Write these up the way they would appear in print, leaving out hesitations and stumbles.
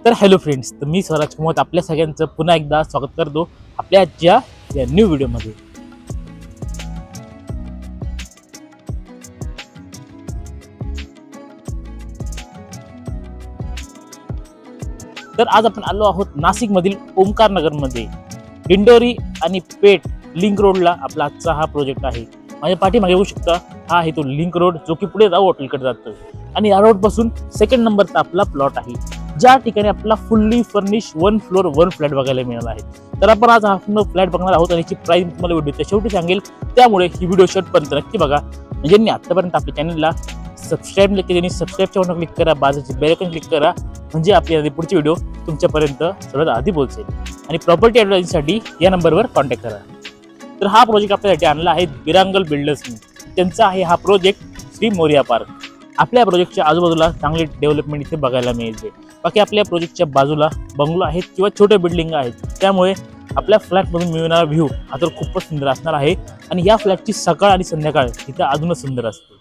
तर hello friends, तर मी स्वराज कुमार आपल्या सगळ्यांचं पुन्हा एकदा स्वागत करतो आपल्या आजच्या या न्यू व्हिडिओमध्ये। तर आज आपण आलो आहोत नाशिक मधील ओमकार नगर मध्ये दिंडोरी आणि पेठ लिंक रोडला आपला आजचा हा प्रोजेक्ट आहे। माझ्या पाठीमागे बघू शकता, हा आहे तो लिंक रोड जो की पुढे राऊ हॉटेलकडे जातो आणि या रोड पासून सेकंड नंबरचा आपला प्लॉट आहे, ज्या ठिकाणी आपला फुल्ली फर्निश 1 फ्लोर 1 फ्लॅट बघायला मिळाला आहे। तर आपण आज हा फ्लॅट बघणार आहोत आणि याची प्राइस तुम्हाला व्हिडिओच्या शेवटी सांगेल, त्यामुळे ही व्हिडिओ शेवटपर्यंत नक्की बघा। ज्यांनी आतापर्यंत आपल्या चॅनलला सबस्क्राइब नाही केले त्यांनी सबस्क्राइबच्या बटन क्लिक करा, बाजूची बेल आयकॉन क्लिक करा, म्हणजे आपली पुढची व्हिडिओ तुमच्यापर्यंत सर्वात आधी पोहोचेल। आणि प्रॉपर्टी ॲडव्हर्टायझिंगसाठी या नंबरवर कॉन्टॅक्ट करा। तर हा प्रोजेक्ट आपल्यासाठी आणला आहे बिरांगल बिल्डर्सनी, त्यांचा आहे हा प्रोजेक्ट श्री मोरिया पार्क। आपल्या प्रोजेक्टच्या आजूबाजूला चांगली डेव्हलपमेंट इथे बघायला मिळते। बाकी आपल्या प्रोजेक्टच्या बाजूला बंगलो आहेत किंवा छोटे बिल्डिंग आहेत, त्यामुळे आपल्या फ्लॅटमधून मिळणारा व्ह्यू हा तर खूपच सुंदर असणार आहे आणि या फ्लॅटची सकाळ आणि संध्याकाळ इथं अजूनच सुंदर असते।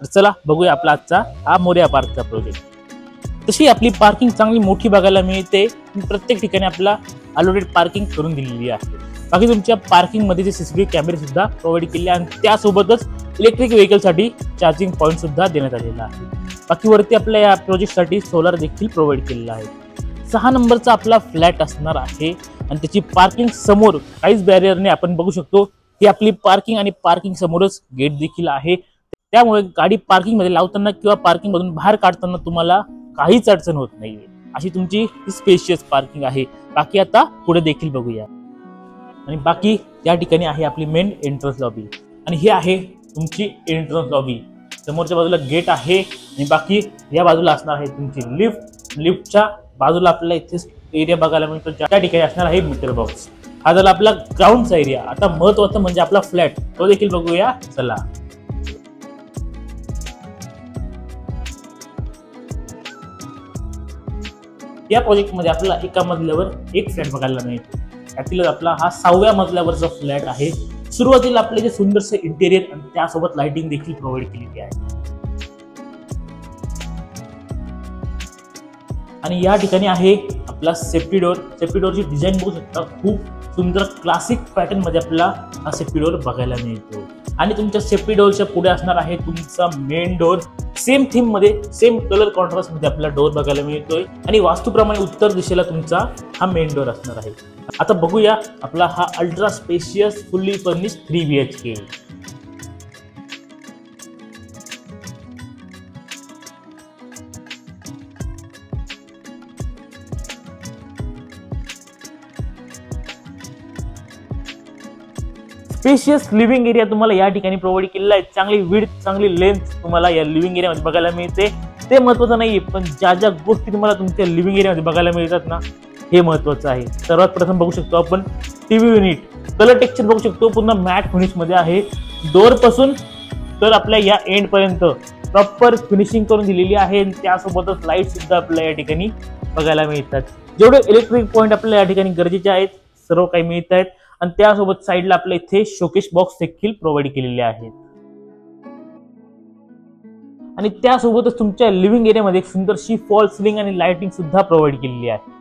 तर चला बघूया आपला आजचा हा मोरिया पार्कचा प्रोजेक्ट। तशी आपली पार्किंग चांगली मोठी बघायला मिळते, प्रत्येक ठिकाणी आपला अलोटेड पार्किंग करून दिलेली आहे। बाकी तुमच्या पार्किंग मध्ये जे सीसीटीव्ही कॅमेरे सुद्धा प्रोव्हाइड केले आणि त्यासोबतच इलेक्ट्रिक व्हेकलसाठी चार्जिंग पॉईंट सुद्धा देण्यात आलेला आहे। बाकी वरती आपल्या या प्रोजेक्टसाठी सोलर देखील प्रोव्हाइड केलेला आहे। 6 नंबरचा आपला फ्लॅट असणार आहे आणि त्याची पार्किंग समोर काहीच बॅरियरने आपण बघू शकतो ही आपली पार्किंग आणि पार्किंग समोरच गेट देखील आहे, त्यामुळे गाडी पार्किंग मध्ये लावताना किंवा पार्किंग मधून बाहेर काढताना तुम्हाला काहीच अडचण होत नाहीये, अशी तुमची स्पेशियस पार्किंग आहे। बाकी आता पुढे देखील बघूया। आणि बाकी या ठिकाणी आहे आपली मेन एंट्रन्स लॉबी आणि ही आहे तुमची एंट्रन्स लॉबी। समोरच्या बाजूला गेट आहे आणि बाकी या बाजूला असणार आहे तुमची लिफ्ट। लिफ्टच्या बाजूला आपल्याला इथे एरिया बघायला मिळतो, त्या ठिकाणी असणार आहे मीटर बॉक्स। हा झाला आपला ग्राउंडचा एरिया। आता महत्त्वाचं म्हणजे आपला फ्लॅट, तो देखील बघूया चला। या प्रोजेक्ट मध्ये आपल्याला एका मजल्यावर एक फ्लॅट बघायला मिळतो, त्यातीलच आपला हा 6व्या मजल्यावरचा फ्लॅट आहे। सुरुवातीला आपले जे सुंदरसे इंटेरियर आणि त्यासोबत लाइटिंग देखील प्रोव्हाइड केलेली आहे। आणि या ठिकाणी आहे आपला सेफ्टी डोर। सेफ्टी डोरची डिझाईन बघू शकता, खूप सुंदर क्लासिक पॅटर्न मध्ये आपला हा सेफ्टी डोर बघायला मिळतो। आणि तुमच्या सेफ्टी डोरच्या पुढे असणार आहे तुमचा मेन डोर। सेम थीम मध्ये सेम कलर कॉन्ट्रास्ट मध्ये आपला डोर बघायला मिळतोय आणि वास्तूप्रमाणे उत्तर दिशेला तुमचा हा मेन डोर असणार आहे। आता बघूया आपला हा ultra spacious fully furnish 3 BHK। Spacious living area तुम्हाला या ठिकाणी प्रोव्हाइड केलेला आहे। चांगली विड्थ चांगली लेंथ तुम्हाला या लिव्हिंग एरिया मध्ये बघायला मिळते। ते महत्त्वाचं नाहीये, पण ज्या ज्या गोष्टी तुम्हाला तुमच्या लिव्हिंग एरिया मध्ये बघायला मिळतात ना, हे महत्त्वाचं आहे। सर्वात प्रथम बघू शकतो आपण टीव्ही युनिट, कलर टेक्स्चर बघू शकतो, पूर्ण मॅट फिनिश मध्ये आहे। डोर पासून तर आपल्या या एंड पर्यंत प्रॉपर फिनिशिंग करून दिलेली आहे आणि त्यासोबतच लाईट सुद्धा आपल्याला या ठिकाणी बघायला मिळतात। जेवढे इलेक्ट्रिक पॉइंट आपल्याला या ठिकाणी गरजेचे आहेत सर्व काही मिळत आहेत आणि त्यासोबत साईडला आपल्या इथे शोकेस बॉक्स देखील प्रोव्हाइड केलेले आहेत। आणि त्यासोबतच तुमच्या लिव्हिंग एरियामध्ये एक सुंदरशी फॉल सिलिंग आणि लाइटिंग सुद्धा प्रोव्हाइड केलेली आहे।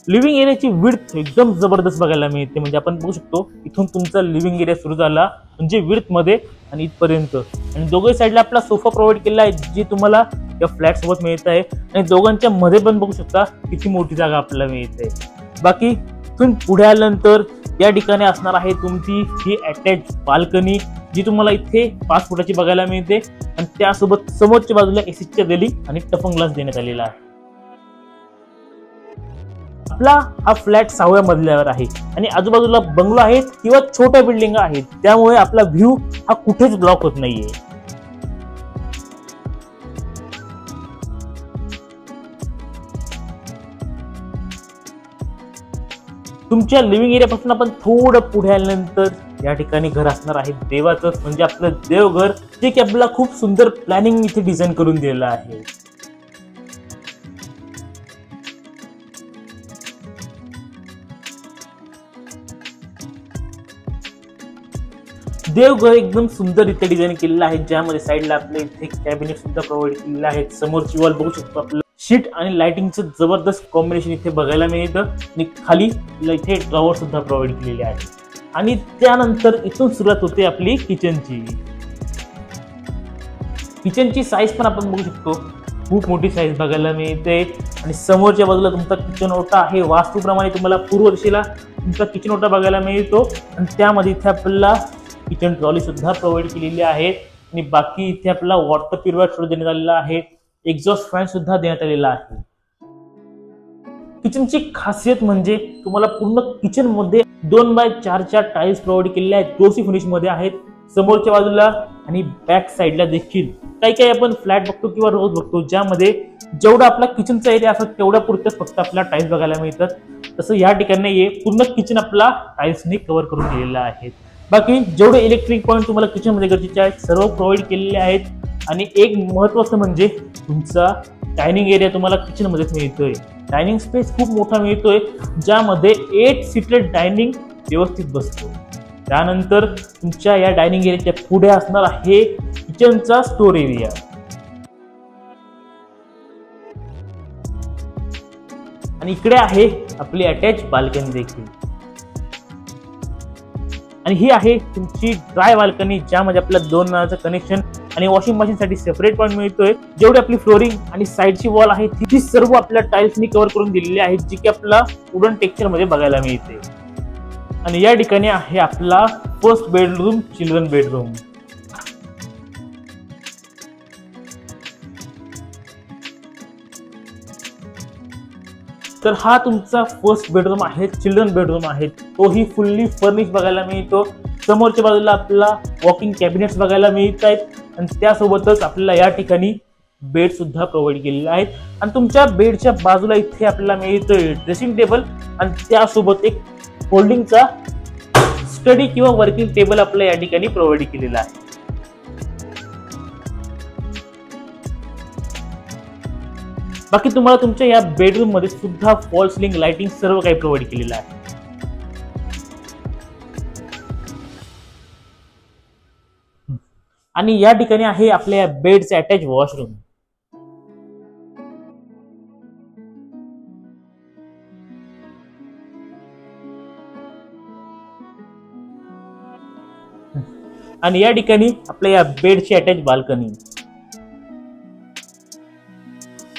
लिव्हिंग एरियाची विड्थ एकदम जबरदस्त बघायला मिळते, म्हणजे आपण बघू शकतो इथून तुमचा लिव्हिंग एरिया सुरू झाला म्हणजे विड्थ मध्ये आणि इथपर्यंत, आणि दोघे साईडला आपला सोफा प्रोव्हाइड केलेला आहे जे तुम्हाला या फ्लॅट सोबत मिळत आहे। आणि दोघांच्या मध्ये पण बघू शकता किती मोठी जागा आपल्याला मिळते। बाकी इथून पुढे आल्यानंतर या ठिकाणी असणार आहे तुमची ही अटॅच बाल्कनी, जी तुम्हाला इथे 5 फुटाची बघायला मिळते आणि त्यासोबत समोरच्या बाजूला एसीच्या रेलिंग आणि टफन ग्लास देण्यात आलेला आहे। आपला हा फ्लॅट 6व्या मजल्यावर आहे आणि आजूबाजूला बंगलो आहेत किंवा छोट्या बिल्डिंग आहेत, त्यामुळे आपला व्ह्यू हा कुठेच ब्लॉक होत नाहीये। तुमच्या लिव्हिंग एरियापासून आपण थोडं पुढे आल्यानंतर या ठिकाणी घर असणार आहे देवाचं, म्हणजे आपलं देवघर, जे की आपल्याला खूप सुंदर प्लॅनिंग इथे डिझाईन करून दिलेलं आहे। देवघर एकदम सुंदर इथे डिझाईन केलेलं आहे, ज्यामध्ये साईडला आपल्या इथे कॅबिनेट सुद्धा प्रोव्हाइड केलेले आहेत. समोरची वॉल बघू शकतो आपलं शीट आणि लाइटिंगचं जबरदस्त कॉम्बिनेशन इथे बघायला मिळतं आणि खाली इथे ड्रॉवर सुद्धा प्रोव्हाइड केलेले आहे. आणि त्यानंतर इथून सुरुवात होते आपली किचनची. किचनची साईज पण आपण बघू शकतो, खूप मोठी साईज बघायला मिळते. आणि समोरच्या बाजूला तुमचा किचन ओटा आहे. वास्तूप्रमाणे तुम्हाला पूर्व दिशेला तुमचा किचन ओटा बघायला मिळतो आणि त्यामध्ये इथे आपल्याला किचन ट्रॉली सुद्धा प्रोव्हाइड केलेली आहे. आणि बाकी इथे आपल्याला वॉटर प्युरिफायर देण्यात आलेला आहे. एक्झॉस्ट फॅन सुद्धा देण्यात आलेला आहे. किचनची खासियत म्हणजे तुम्हाला पूर्ण किचन मध्ये 2x4 टाइल्स प्रोव्हाइड केलेले आहेत, ग्लोसी फिनिश मध्ये आहेत. समोरच्या बाजूला आणि बॅक साईडला देखील काही आपण फ्लॅट बघतो किंवा रोज बघतो, ज्यामध्ये जेवढा आपला किचनचा एरिया असतो तेवढ्या पुरतच फक्त आपल्याला टाइल्स बघायला मिळतात. तसं या ठिकाणी पूर्ण किचन आपला टाइल्सने कव्हर करून दिलेला आहे. बाकी जेवढे इलेक्ट्रिक पॉईंट तुम्हाला किचन मध्ये गरजेचे आहेत सर्व प्रोव्हाइड केलेले आहेत. आणि एक महत्त्वाचं म्हणजे तुमचा डायनिंग एरिया तुम्हाला किचन मध्येच मिळतोय. डायनिंग स्पेस खूप मोठा मिळतोय, ज्यामध्ये 8 सीटेड डायनिंग व्यवस्थित बसतो. त्यानंतर तुमच्या या डायनिंग एरियाच्या पुढे असणार आहे किचनचा स्टोर एरिया. आणि इकडे आहे आपली अटॅच बाल्कनी देखील. आणि ही आहे तुमची ड्राय बाल्कनी, ज्यामध्ये आपल्याला 2 नळाचं कनेक्शन आणि वॉशिंग मशीन साठी सेपरेट पॉईंट मिळतोय. जेवढी आपली फ्लोरिंग आणि साईडची वॉल आहे ती सर्व आपल्या टाइल्सनी कव्हर करून दिलेली आहे, जी की आपला वुडन टेक्स्चर मध्ये बघायला मिळते. आणि या ठिकाणी आहे आपला फर्स्ट बेडरूम, चिल्ड्रन बेडरूम. तर हा तुमचा फर्स्ट बेडरूम आहे, चिल्ड्रन बेडरूम आहे. तोही फुल्ली फर्निश बघायला मिळतो. समोरच्या बाजूला आपल्याला वॉकिंग कॅबिनेट्स बघायला मिळत आहेत आणि त्यासोबतच आपल्याला या ठिकाणी बेड सुद्धा प्रोव्हाइड केलेले आहेत. आणि तुमच्या बेडच्या बाजूला इथे आपल्याला मिळतोय ड्रेसिंग टेबल आणि त्यासोबत एक फोल्डिंगचा स्टडी किंवा वर्किंग टेबल आपल्याला या ठिकाणी प्रोव्हाइड केलेला आहे. बाकी तुम्हाला तुमच्या या बेडरूम मध्ये सुद्धा फॉल सिलिंग लाइटिंग सर्व काही प्रोव्हाइड केलेलं आहे. आणि या ठिकाणी आहे आपल्या या बेडचे अटॅच वॉशरूम. आणि या ठिकाणी आपल्या या बेडची अटॅच बाल्कनी.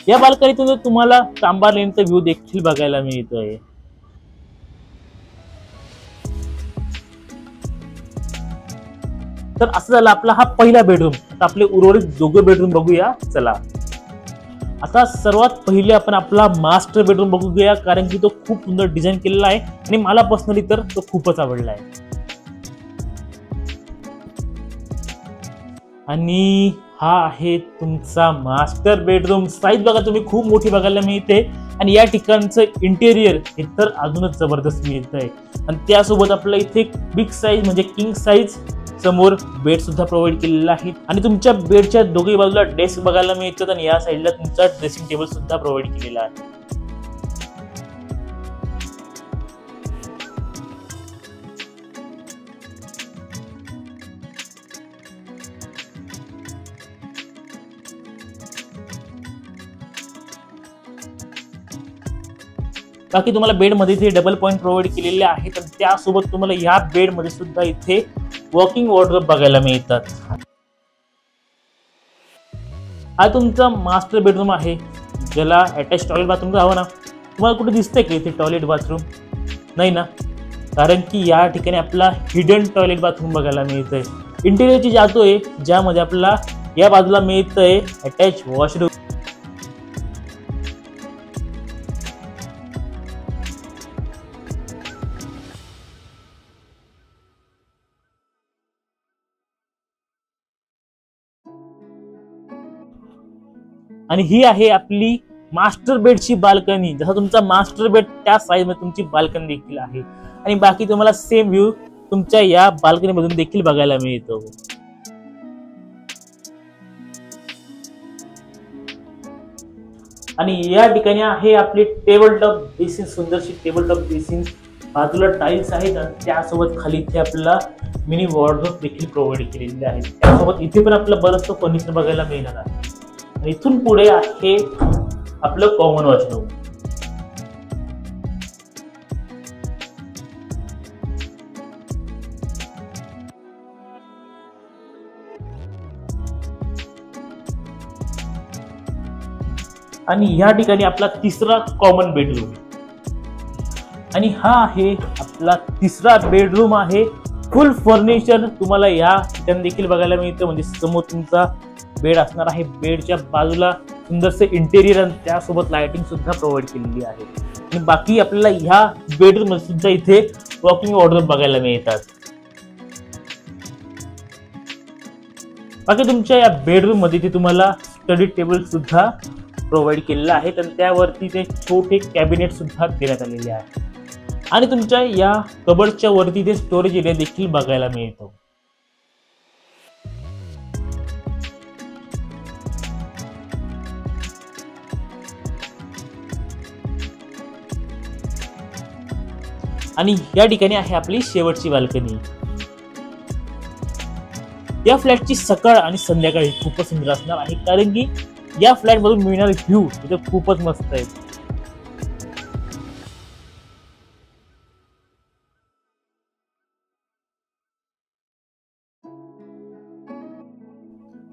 या बाल्कनीतून तुम्हाला चांबार लेनचा व्ह्यू देखील बघायला मिळतोय. तर असं झालं आपला हा पहिला बेडरूम. आता आपले उर्वरित दोघं बेडरूम बघूया. चला आता सर्वात पहिले आपण आपला मास्टर बेडरूम बघूया, कारण की तो खूप सुंदर डिझाईन केलेला आहे आणि मला पर्सनली तर तो खूपच आवडला आहे. आणि हा आहे तुमचा मास्टर बेडरूम. साईज बघा तुम्ही, खूप मोठी बघायला मिळते आणि या ठिकाणचं इंटेरियर हे तर अजूनच जबरदस्त मिळतंय. आणि त्यासोबत आपल्याला इथे बिग साईज म्हणजे किंग साईज समोर बेड सुद्धा प्रोव्हाइड केलेला आहे. आणि तुमच्या बेडच्या दोघी बाजूला डेस्क बघायला मिळतात आणि या साईडला तुमचा ड्रेसिंग टेबल सुद्धा प्रोव्हाइड केलेला आहे. बाकी तुम्हाला बेड मध्ये इथे डबल पॉइंट प्रोव्हाइड केलेले आहेत. तर त्यासोबत तुम्हाला या बेड मध्ये सुद्धा इथे वॉकिंग वॉर्डरोब बघायला मिळतात. हा तुमचा मास्टर बेडरूम आहे, ज्याला अटॅच टॉयलेट बाथरूम हवं ना. तुम्हाला कुठे दिसतंय का इथे टॉयलेट बाथरूम? नाही ना, कारण की या ठिकाणी आपला हिडन टॉयलेट बाथरूम बघायला मिळतंय. इंटेरियरची जातोय, ज्यामध्ये आपल्याला या बाजूला मिळतंय अटॅच वॉशरूम. आणि ही आहे आपली मास्टर बेडची बाल्कनी. जसा तुमचा मास्टर बेड त्या साईज मध्ये तुमची बाल्कनी देखील आहे. आणि बाकी तुम्हाला सेम व्ह्यू तुमच्या या बाल्कनी मधून देखील बघायला मिळतो. आणि या ठिकाणी आहे आपली टेबल टॉप बेसिन, सुंदरशी टेबल टॉप बेसिन. बाजूला टाइल्स आहेत आणि त्यासोबत खाली इथे आपल्याला मिनी वॉर्डरोब देखील प्रोव्हाइड केलेले आहेत. त्यासोबत इथे पण आपलं बरंचसं फर्निचर बघायला मिळणार आहे. आणि इथून पुढे आहे आपलं कॉमन वॉशरूम. आणि या ठिकाणी आपला तिसरा कॉमन बेडरूम. आणि हा आहे आपला तिसरा बेडरूम आहे. फुल फर्निचर तुम्हाला या ठिकाणी देखील बघायला मिळतं. म्हणजे समोर तुमचा बेड असणार आहे. बेडच्या बाजूला सुंदरसे इंटेरियर आणि त्यासोबत लाइटिंग सुद्धा प्रोव्हाइड केलेली आहे. आणि बाकी आपल्याला ह्या बेडरूम मध्ये सुद्धा इथे वॉकिंग वॉर्डरोब बघायला मिळतात. बाकी तुमच्या या बेडरूम मध्ये ते तुम्हाला स्टडी टेबल सुद्धा प्रोव्हाइड केलेला आहे. आणि त्यावरती ते छोटे कॅबिनेट सुद्धा देण्यात आलेले आहे. आणि तुमच्या या कबर्डच्या वरती ते स्टोरेज एरिया देखील बघायला मिळतो. आणि या ठिकाणी आहे आपली शेवटची बाल्कनी. या फ्लॅटची सकाळ आणि संध्याकाळी खूपच सुंदर असणार आहे. कारण की या फ्लॅट मधून मिळणारे व्ह्यू इथे खूपच मस्त आहेत.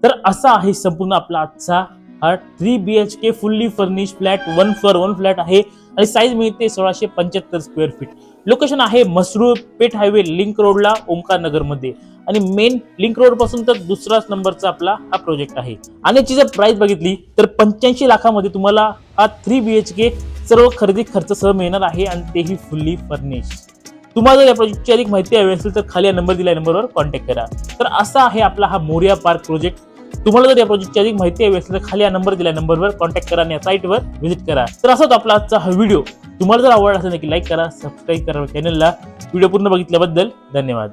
तर असा आहे संपूर्ण आपला आजचा हा 3 BHK fully furnish flat. 1 floor 1 flat आहे. आणि साईज मिळते 1675 स्क्वेअर फीट. लोकेशन आहे मसरूळ पेठ हायवे लिंक रोडला ओमकार नगर मध्ये. आणि मेन लिंक रोड पासून तर दुसराच नंबरचा आपला हा प्रोजेक्ट आहे. आणि याची जर प्राइस बघितली तर 85 लाखामध्ये तुम्हाला हा 3 BHK सर्व खरेदी खर्च सह मिळणार आहे. आणि तेही फुल्ली फर्निश. तुम्हाला जर या प्रोजेक्टची अधिक माहिती हवी असेल तर खाली नंबर दिलेल्या नंबरवर कॉन्टॅक्ट करा. तर असा आहे आपला हा मोरिया पार्क प्रोजेक्ट. तुम्हाला जर या प्रोजेक्टची अधिक माहिती हवी असेल तर खाली नंबर दिलेल्या नंबरवर कॉन्टॅक्ट करा आणि या साईटवर व्हिजिट करा. तर असाच आपला आजचा हा व्हिडिओ. तुम्हाला जर आवडला असेल नक्की लाईक करा, सबस्क्राईब करा चॅनलला. व्हिडिओ पूर्ण बघितल्याबद्दल धन्यवाद.